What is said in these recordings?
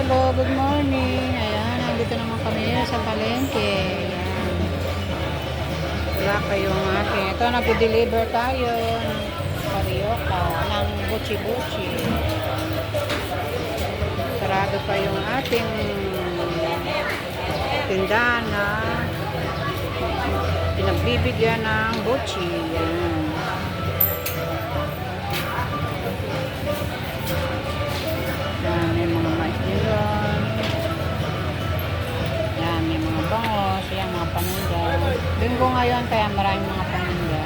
Hello, good morning. Ayan, nandito naman kami sa palengke. Ayan. Wala pa yung ating. Ito, nag-deliver tayo ng karyoka, ng buchi-buchi. Sarado pa yung ating tindahan na pinagbibigyan ng buchi. Ayan. Ayan, may mga mais din doon. Ayan, may mga bangos. Ayan, mga paninda. Linggo ngayon, kaya maraming mga paninda.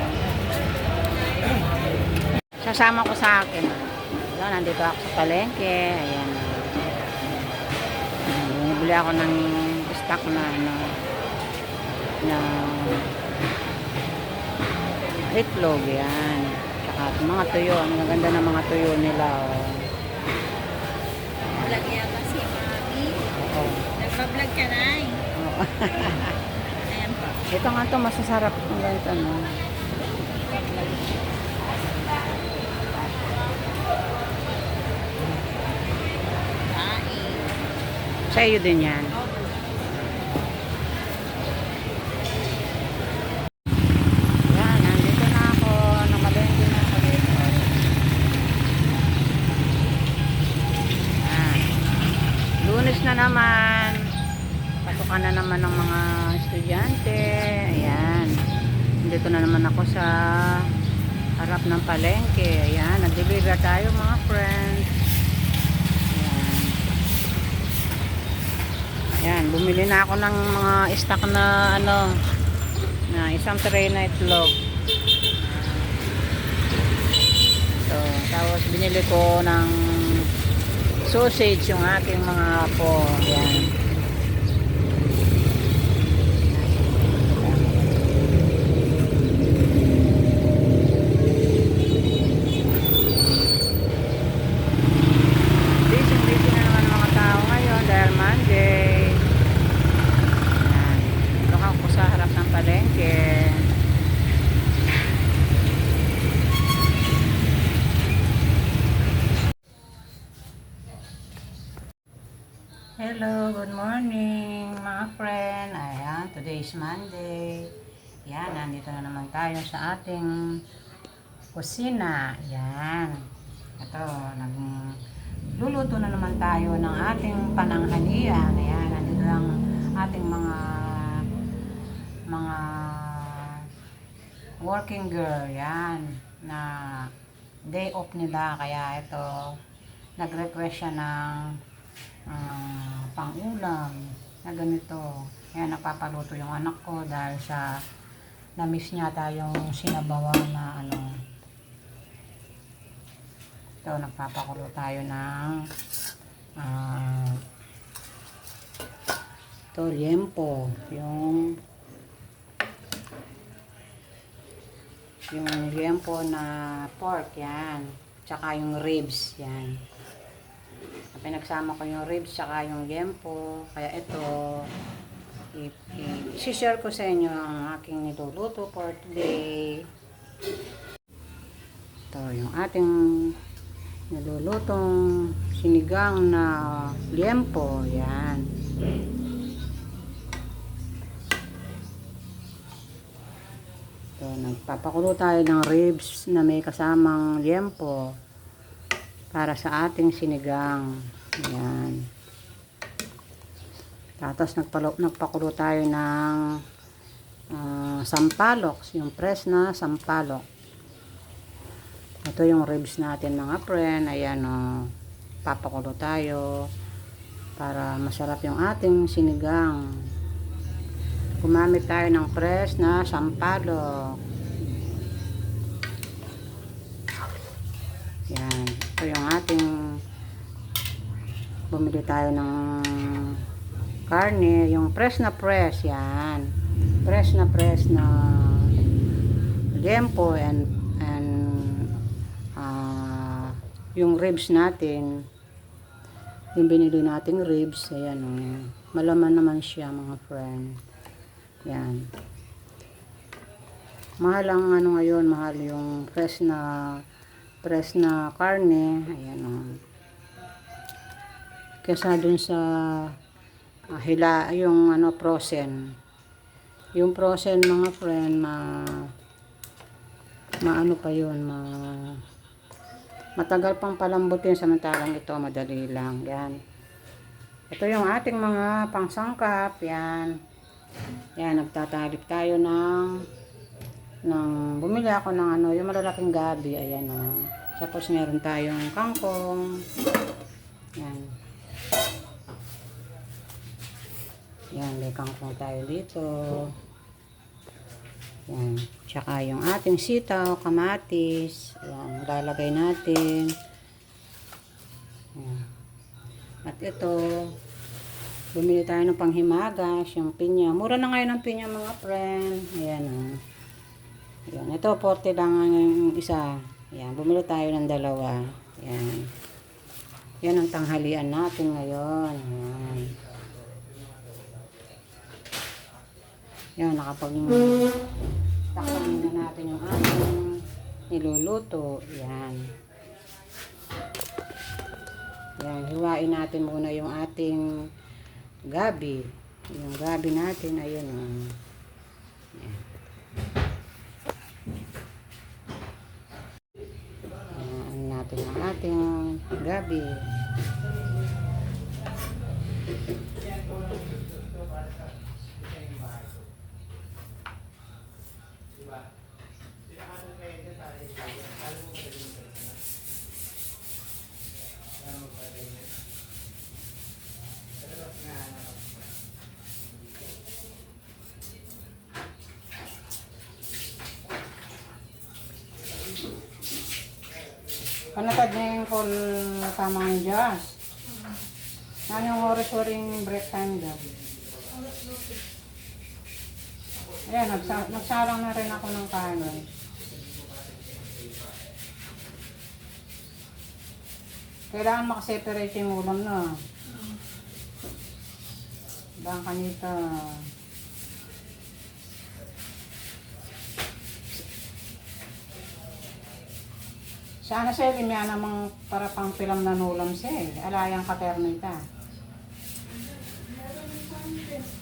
Sasama ko sa akin. Ayan, nandito ako sa palengke. Ayan. Bumibili ako ng stock na na itlog. Ayan. Tsaka mga tuyo. Ang gaganda ng mga tuyo nila. Oh. Vlog yata si Mami. Oo. Nagpa-vlog ka na eh. Oo. Ayan po. Ito nga to masasarap ng ganito, no? Nagpa-vlog. Kain. Sa iyo din yan. Yan, nandito na ako. Namalengke na ako dito. Yan. Lunes na naman. Pasukan na naman ng mga estudyante. Ayan. Nandito na naman ako sa harap ng palengke. Ayan, nag-deliver tayo mga friends. Ayan, bumili na ako ng mga stock na na isang tray na itlog. So, tapos binili ko ng sausage yung aking mga apo. Ayan. Busy na naman ang mga tao ngayon dahil Monday. Ako sa harap ng palengke. Hello, good morning mga friend. Ayan, today is Monday. Ayan, nandito na naman tayo sa ating kusina. Ayan. Ito, nagluluto na naman tayo ng ating pananghalian. Ayan, nandito lang ating mga working girl, yan, na day off nila, kaya ito, nag-request siya ng pang-ulam na ganito. Kaya napapaluto yung anak ko dahil sa na-miss niya tayong sinabawan na ito, nagpapakulo tayo ng ito, liempo, yung liempo na pork, yan. Tsaka yung ribs, yan. Pinagsama ko yung ribs, tsaka yung liempo. Kaya ito, i-share ko sa inyo ang aking niluluto for today. Ito, yung ating nilulutong sinigang na liempo, yan. So, nagpapakulo tayo ng ribs na may kasamang liempo para sa ating sinigang. Ayan. Tapos nagpakulo tayo ng sampalok, yung press na sampalok. Ito yung ribs natin mga friend. Ayan, papakulo tayo para masarap yung ating sinigang. Gumamit tayo ng press na sampalok. Yan. Ito yung ating bumili tayo ng karne. Yung press na press. Yan. Press na liempo and yung ribs natin. Yung binili nating ribs. Ayan. Malaman naman siya mga friend. Yan. Mahal ang ngayon, mahal yung fresh na karne. Ayan kesa dun sa yung ano, frozen. Yung frozen mga friend, maano pa yun, matagal pang palambutin, samantalang ito madali lang. Yan. Ito yung ating mga pangsangkap. Yan. Yan, nagtatalip tayo bumili ako ng ano, yung malalaking gabi. Ayan o. Tapos meron tayong kangkong. Yan. Yan, may kangkong tayo dito. Yan. Tsaka yung ating sitaw, kamatis. Yan, lalagay natin. Yan. At ito, bumili tayo ng panghimagas, yung pinya. Mura na ngayon ang pinya mga friend. Ayan o. Yan. Ito, 40 lang ang isa. Yan. Bumili tayo ng dalawa. Yan. Yan ang tanghalian natin ngayon. Yan. Yan, takpan na natin yung ating niluluto. Yan. Yan, hiwain natin muna yung ating gabi. Yung gabi natin, ayun. Yan. Yan natin ang ating gabi. Panatad na yung call tamang Diyos. Ano yung oras-oring break time dyan? Ayan, nagsalang na rin ako ng kanin. Kailangan makaseparate yung ulam na. Bang kanita. Sana siya, limya namang para pang pilam na nulam siya eh. Alayang katernita. Meron ng content.